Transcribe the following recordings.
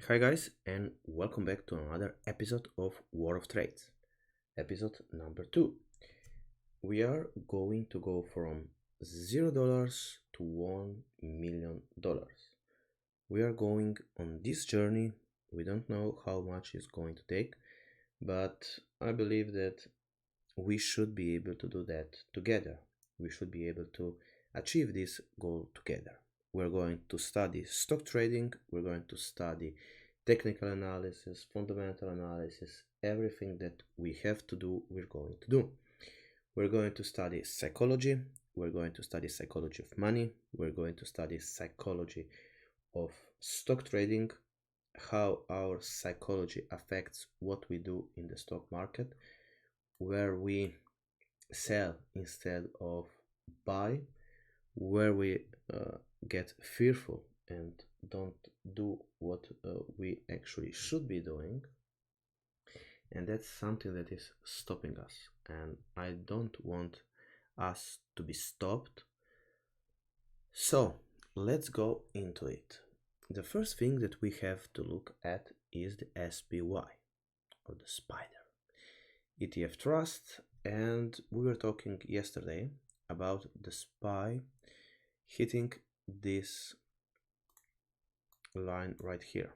Hi guys, and welcome back to another episode of War of Trades, episode number 2. We are going to go from $0 to $1 million. We are going on this journey. We don't know how much it's going to take, but I believe that we should be able to do that together. We should be able to achieve this goal together. We're going to study stock trading, we're going to study technical analysis, fundamental analysis, everything that we have to do, we're going to do. We're going to study psychology, we're going to study psychology of money, we're going to study psychology of stock trading, how our psychology affects what we do in the stock market, where we sell instead of buy, where we get fearful and don't do what we actually should be doing, and that's something that is stopping us, and I don't want us to be stopped. So let's go into it. The first thing that we have to look at is the SPY, or the spider ETF trust, and we were talking yesterday about the SPY hitting this line right here.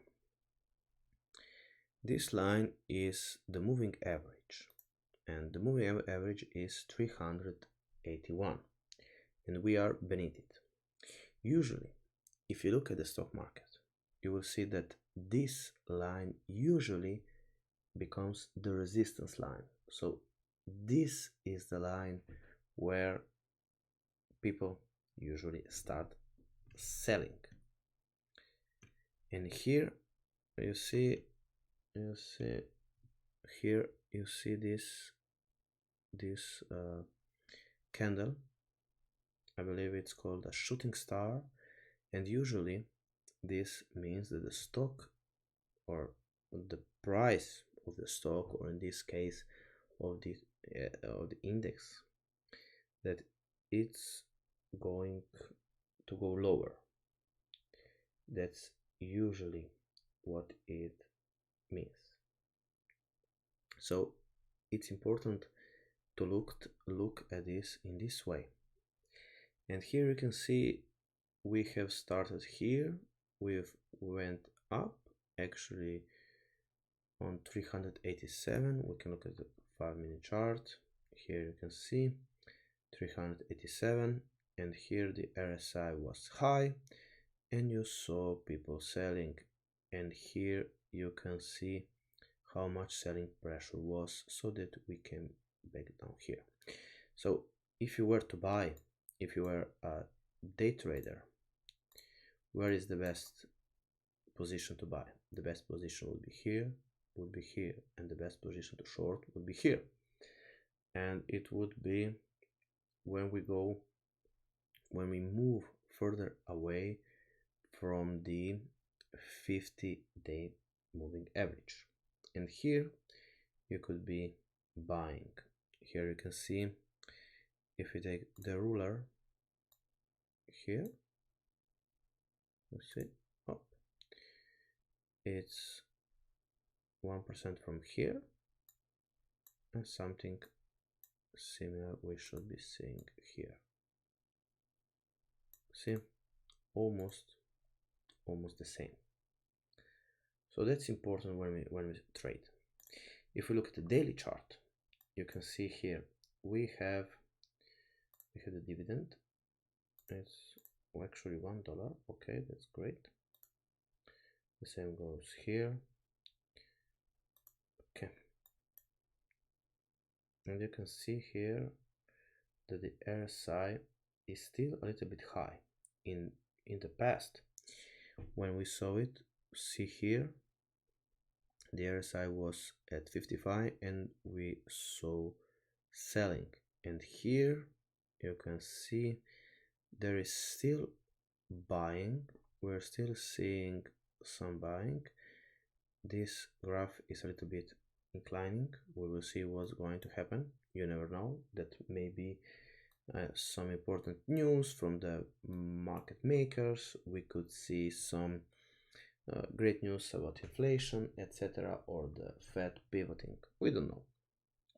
This line is the moving average, and the moving average is 381, and we are beneath it. Usually, if you look at the stock market, you will see that this line usually becomes the resistance line. So this is the line where people usually start selling. And here you see here you see this candle. I believe it's called a shooting star, and usually this means that the stock, or the price of the stock, or in this case of the index, that it's going to go lower. That's usually what it means. So it's important to look at this in this way. And here you can see we have started here, we've went up actually on 387. We can look at the 5-minute chart. Here you can see 387, and here the RSI was high, and you saw people selling, and here you can see how much selling pressure was, so that we came back down here. So if you were to buy, if you were a day trader, where is the best position to buy? The best position would be here, and the best position to short would be here, and it would be when we move further away from the 50-day moving average. And here you could be buying. Here you can see, if you take the ruler here, you see up, it's 1% from here, and something similar we should be seeing here. See, almost the same. So that's important when we trade. If we look at the daily chart, you can see here we have the dividend. It's actually $1. Okay, that's great. The same goes here. Okay, and you can see here that the RSI is still a little bit high. In the past, when we saw it, see here, the RSI was at 55 and we saw selling, and here you can see there is still buying. We're still seeing some buying. This graph is a little bit inclining. We will see what's going to happen. You never know, that may be some important news from the market makers. We could see some great news about inflation, etc., or the Fed pivoting. We don't know,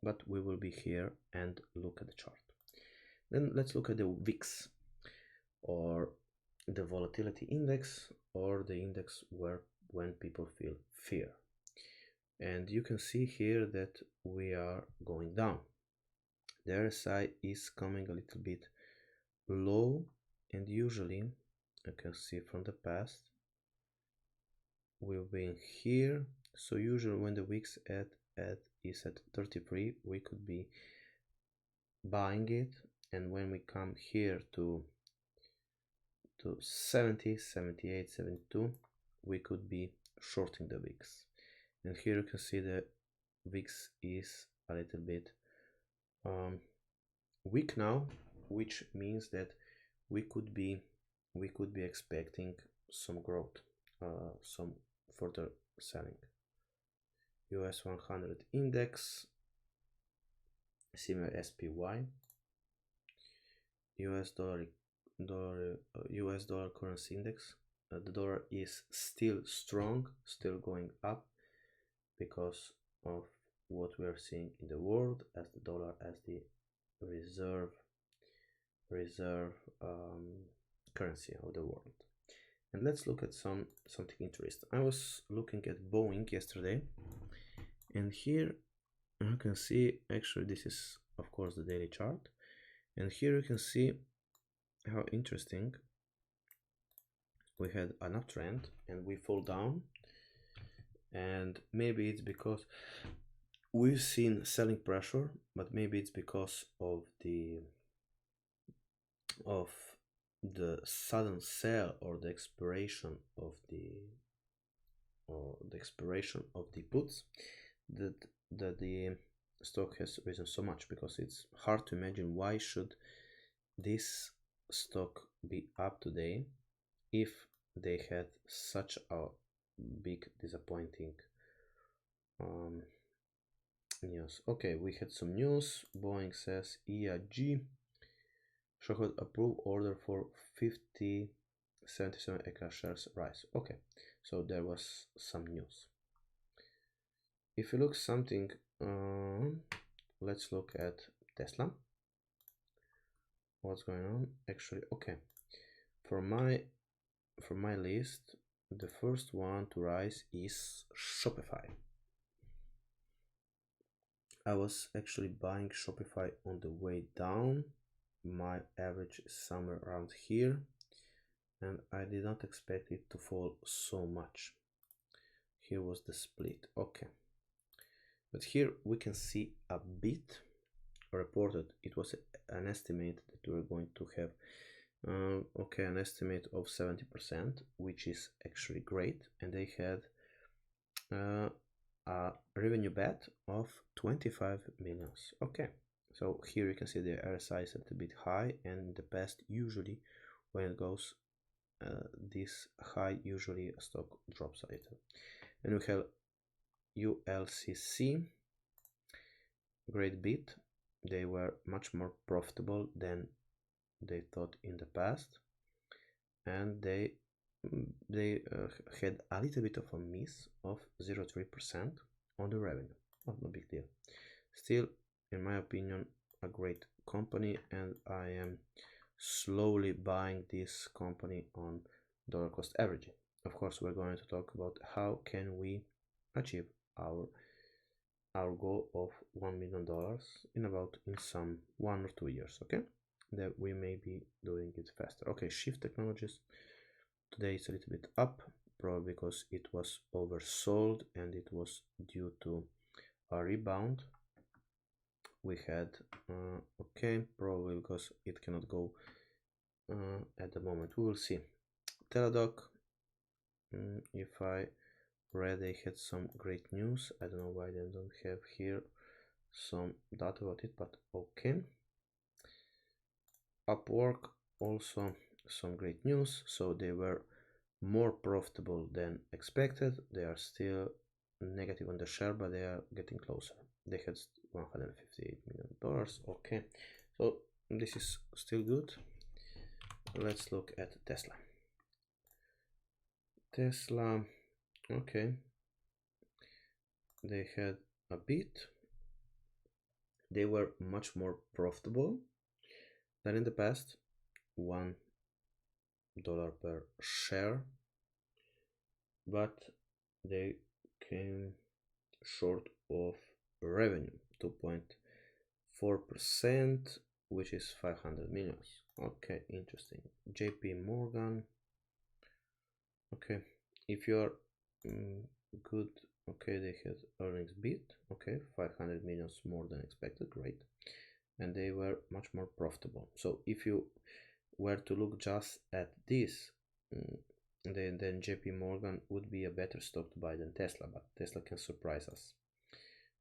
but we will be here and look at the chart. Then let's look at the VIX, or the volatility index, or the index when people feel fear. And you can see here that we are going down. The RSI is coming a little bit low, and usually you can see from the past we've been here. So usually when the VIX is at 33, we could be buying it, and when we come here to 70, 78, 72, we could be shorting the VIX. And here you can see the VIX is a little bit weak now, which means that we could be expecting some growth, some further selling. US 100 index, similar SPY, US dollar currency index. The dollar is still strong, still going up because of what we are seeing in the world as the dollar as the reserve currency of the world. And let's look at something interesting. I was looking at Boeing yesterday, and here you can see, actually this is of course the daily chart, and here you can see how interesting. We had an uptrend and we fall down, and maybe it's because we've seen selling pressure, but maybe it's because of the sudden sell or the expiration of the puts that the stock has risen so much, because it's hard to imagine why should this stock be up today if they had such a big disappointing news. Okay, we had some news. Boeing says EAG should approve order for 77 aircraft shares rise. Okay, so there was some news. If you look something, let's look at Tesla. What's going on? Actually, okay, for my list, the first one to rise is Shopify. I was actually buying Shopify on the way down. My average is somewhere around here, and I did not expect it to fall so much. Here was the split. Okay, but here we can see a bit reported. It was an estimate that we were going to have okay, an estimate of 70%, which is actually great, and they had a revenue bet of 25 millions. Okay, so here you can see the RSI is a little bit high, and in the past, usually when it goes this high, usually a stock drops a little. And we have ULCC, great beat. They were much more profitable than they thought in the past, and they had a little bit of a miss of 0.3% on the revenue. Not a big deal. Still, in my opinion, a great company, and I am slowly buying this company on dollar cost averaging. Of course, we're going to talk about how can we achieve our goal of $1 million in some 1 or 2 years. Okay, that we may be doing it faster. Okay, Shift Technologies today is a little bit up, probably because it was oversold and it was due to a rebound we had. Okay, probably because it cannot go at the moment. We will see. Teladoc, if I read they had some great news. I don't know why they don't have here some data about it, but okay. Upwork, also some great news. So they were more profitable than expected. They are still negative on the share, but they are getting closer. They had $158 million. Okay, so this is still good. Let's look at Tesla. Okay, they had a beat. They were much more profitable than in the past. $1 per share, but they came short of revenue, 2.4%, which is 500 millions. Okay, interesting. JP Morgan. Okay, if you're good, okay, they had earnings beat. Okay, 500 millions more than expected, great. And they were much more profitable. So if you were to look just at this, then JP Morgan would be a better stock to buy than Tesla, but Tesla can surprise us.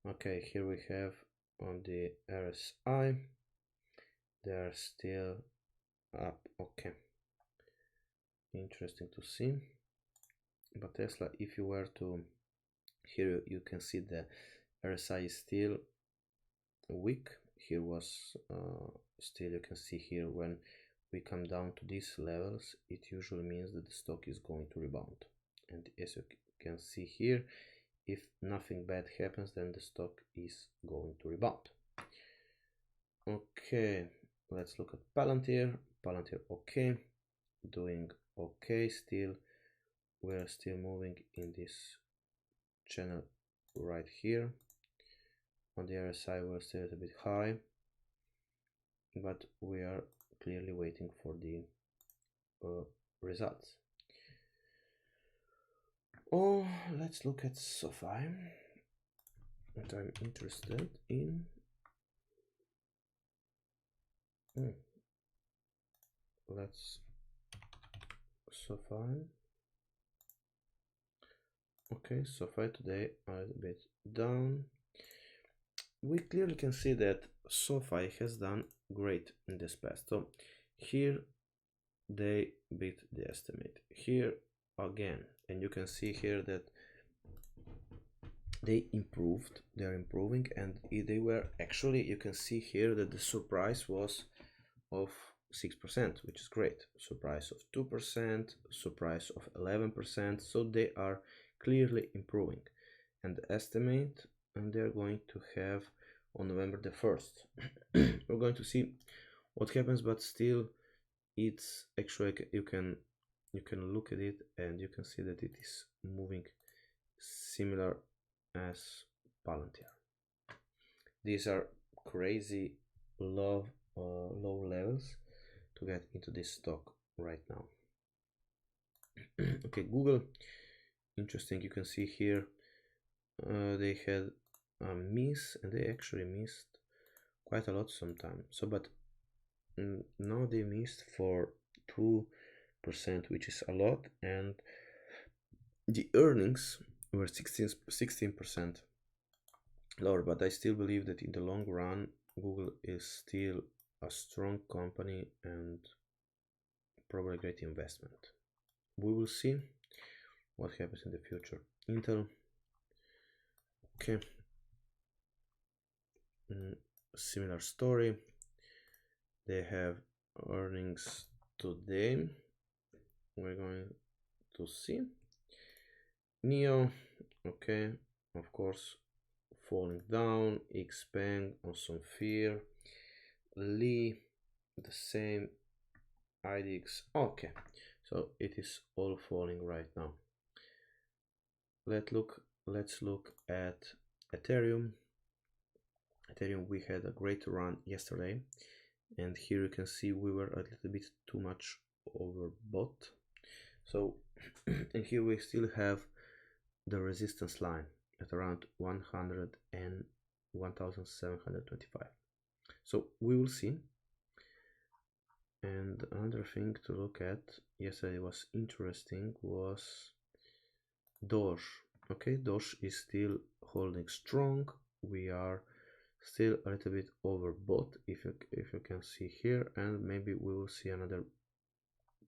Okay, here we have on the RSI, they are still up. Okay, interesting to see. But Tesla, if you were to, here you can see the RSI is still weak. Here was still, you can see here when we come down to these levels, it usually means that the stock is going to rebound. And as you can see here, if nothing bad happens, then the stock is going to rebound. Okay, let's look at Palantir. Palantir, okay, doing okay still. We're still moving in this channel right here. On the other side, we're still a bit high, but we are clearly waiting for the results. Oh, let's look at SoFi, that I'm interested in. Let's SoFi. Okay, SoFi today are a bit down. We clearly can see that SoFi has done great in this past. So here they beat the estimate. Here again, and you can see here that they improved, they're improving, and they were actually, you can see here that the surprise was of 6%, which is great. Surprise of 2%, surprise of 11%. So they are clearly improving. And the estimate, and they're going to have on November the 1st. We're going to see what happens, but still it's actually, you can look at it and you can see that it is moving similar as Palantir. These are crazy low levels to get into this stock right now. Okay, Google, interesting. You can see here they had a miss, and they actually missed quite a lot sometimes. So, but now they missed for 2%, which is a lot, and the earnings were 16% lower. But I still believe that in the long run, Google is still a strong company and probably a great investment. We will see what happens in the future. Intel, okay, similar story. They have earnings today. We're going to see. Neo, okay, of course, falling down. Xpeng on some fear. Lee, the same. IDX, okay, so it is all falling right now. Let's look at Ethereum. Ethereum, we had a great run yesterday, and here you can see we were a little bit too much overbought. So and here we still have the resistance line at around 100 and 1725. So we will see. And another thing to look at yesterday was interesting was Doge. Okay, Doge is still holding strong. We are still a little bit overbought, if you can see here, and maybe we will see another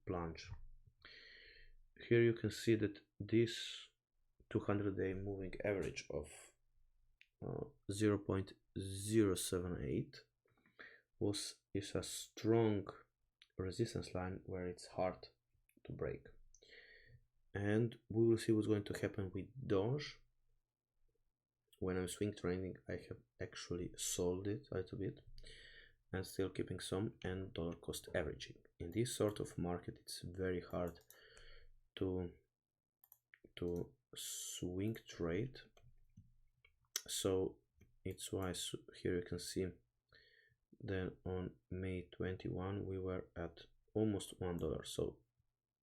plunge. Here you can see that this 200-day moving average of 0.078 is a strong resistance line where it's hard to break. and we will see what's going to happen with Doge. When I'm swing trading, I have actually sold it a little bit and still keeping some, and dollar cost averaging. In this sort of market, it's very hard to swing trade, so it's why here you can see then on May 21 we were at almost $1, so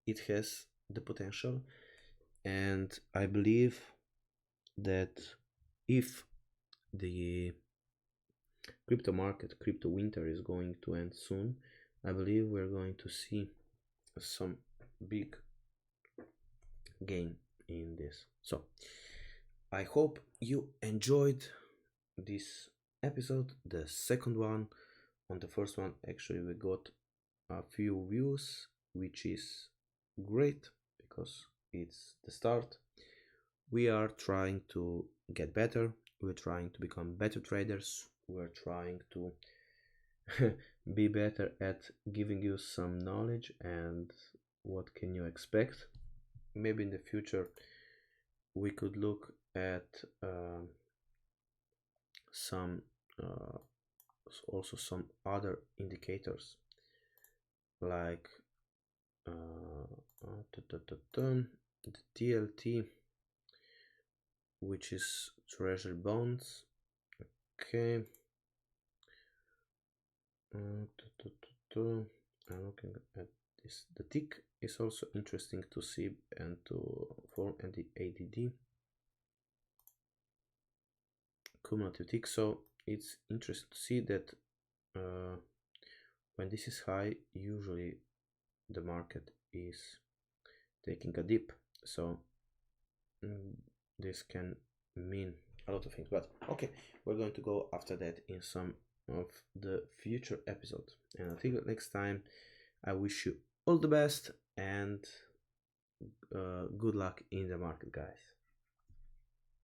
it has the potential, and I believe that if the crypto market, crypto winter is going to end soon, I believe we're going to see some big gain in this. So I hope you enjoyed this episode, the second one. On the first one, actually, we got a few views, which is great because it's the start. We are trying to get better, we're trying to become better traders, we're trying to be better at giving you some knowledge and what can you expect. Maybe in the future we could look at some also some other indicators like the TLT, which is treasury bonds. Okay, I'm looking at this. The tick is also interesting to see and to form, and the ADD cumulative tick. So it's interesting to see that when this is high, usually the market is taking a dip. So this can mean a lot of things, but okay, we're going to go after that in some of the future episodes, and until next time, I wish you all the best and good luck in the market, guys.